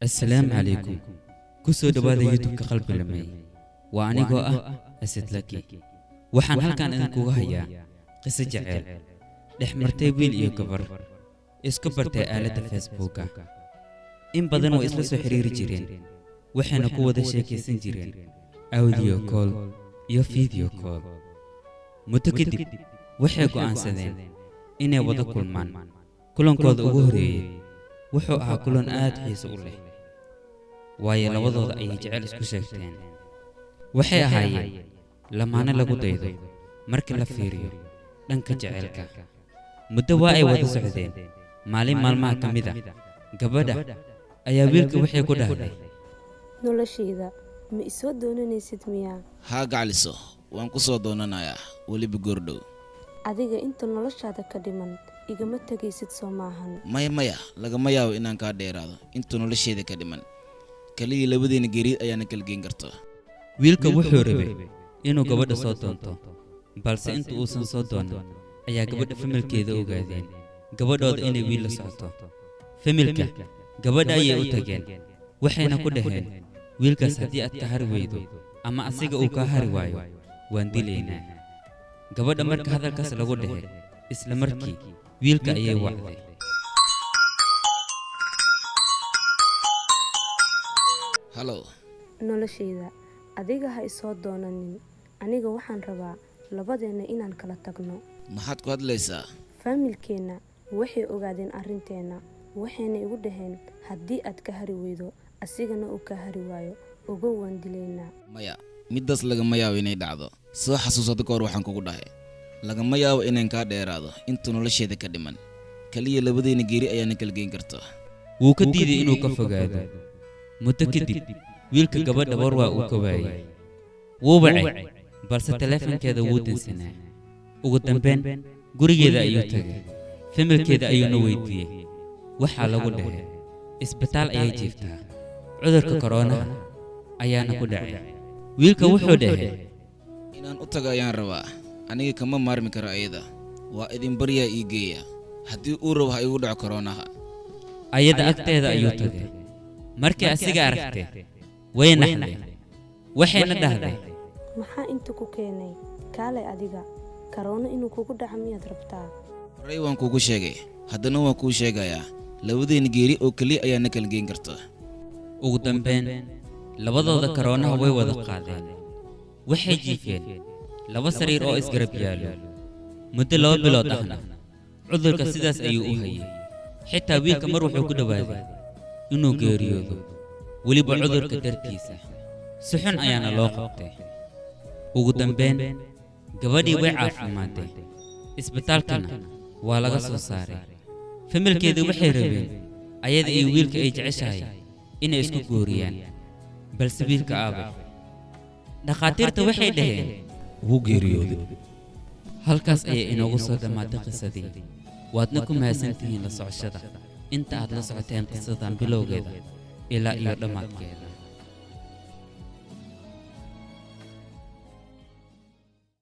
السلام عليكم. كسو دبادة يوتيوب كقلب لمي وانيغو اسد لكي waxaan halkan idinkugu hayaa qiso jacayl dhex martay wiil iyo gabar isku bartay aaladda Facebook in badan way isla soo xiriiri jireen waxayna ku wada sheekaysan jireen audio call iyo video call muddo kadib waxay go'aansadeen inay wada kulmaan kulankooda ugu horeeyay wuxuu ahaa kulan aad xiiso u leh waayo labadooda ay jacayl isku sheegteen waxay ahaayeen lamaana lagu daydo markii la fiiriyo dhanka jaceylka muddo waa ay wada socdeen maalin maalmaha ka mid ah gabadha ayaa wiilka waxay ku dhahday noloshayda ma isoo doonanaysid miyaa haa gacaliso waan ku soo doonanayaa weliba goordhow adiga inta noloshaada ka dhiman igama tagaysid soo maahan maya lagama yaabo inaan kaa dheeraado inta nolosheeda ka dhiman kaliya labadeena geeriid ayaana kala geen karto wiilka wuxuu rabay inuu gabadha soo doonto balse inta uusan soo doonin ayaa gabadha familkeeda ogaadeen gabadhooda inay wiil la socoto familka gabadha ayay u tageen waxayna ku dhaheen wiilkaas haddii aad ka hari weydo ama asiga uu ka hari waayo waan dilaynaa gabadha marka hadalkaas lagu dhahe isla markii wiilka ayay wacday halo noloshayda adiga ha isoo doonanin aniga waxaan rabaa labadeena inaan kala tagno maxaad ku hadlaysaa familkeena waxay ogaadeen arinteena waxayna igu dhaheen haddii aad ka hari weydo asigana uu ka hari waayo uga waan dilaynaa maya midaas lagama yaabo inay dhacdo soo xasuusada ka hor waxaan kugu dhahay lagama yaabo inaan kaa dheeraado inta nolosheeda ka dhiman kaliya labadeena geeri ayaana kala geen karto wuu ka diiday inuu ka fogaado muddo kadib wiilka gabadha war waa uu ka waayay wuu bacay balse taleefankeeda wuu dansanaa ugu dambeyn gurigeeda ayuu tagay familkeeda ayuuna weydiiyey waxaa lagu dhahay isbitaal ayay jiiftaa cudurka koroonaha ayaana ku dhacay wiilka wuxuu dhahay inaan u tago ayaan rabaa aniga kama maarmi karo ayada waa idin baryaa ii geeya haddii uu rabo ha igu dhaco koroonaha ayada agteeda ayuu tagay markii asiga aragtay way naxday waxayna dhahday maxaa inta ku keenay kaalay adiga karoono inuu kugu dhaco miyaad rabtaa horay waan kugu sheegay haddana waan kuu sheegayaa labadeena geeri oo kaliya ayaana kala geen karto ugu dambeyn labadooda karoonaha way wada qaadeen waxay jiifeen laba sariir oo isgarab yaallo muddo 2 bilood ahna cudurka sidaas ayuu u hayay xitaa wiilka mar wuxuu ku dhawaaday inuu geeriyoodo weliba cudurka dartiisa si xun ayaana loo qabtay ugu dambeyn gabadhii way caafimaatay isbitaalkana waa laga soo saaray familkeedu waxay rabeen ayada iyo wiilka ay jeceshahay inay isku gooriyaan balse wiilka aabay dhakhaatiirta waxay dhaheen wuu geeriyooday halkaas ayay inoogu soo dhammaatay qisadii waadna ku mahadsantihiin la socoshada inta aad la socoteen qisadan bilowgeeda ilaa iyo dhammaadkeeda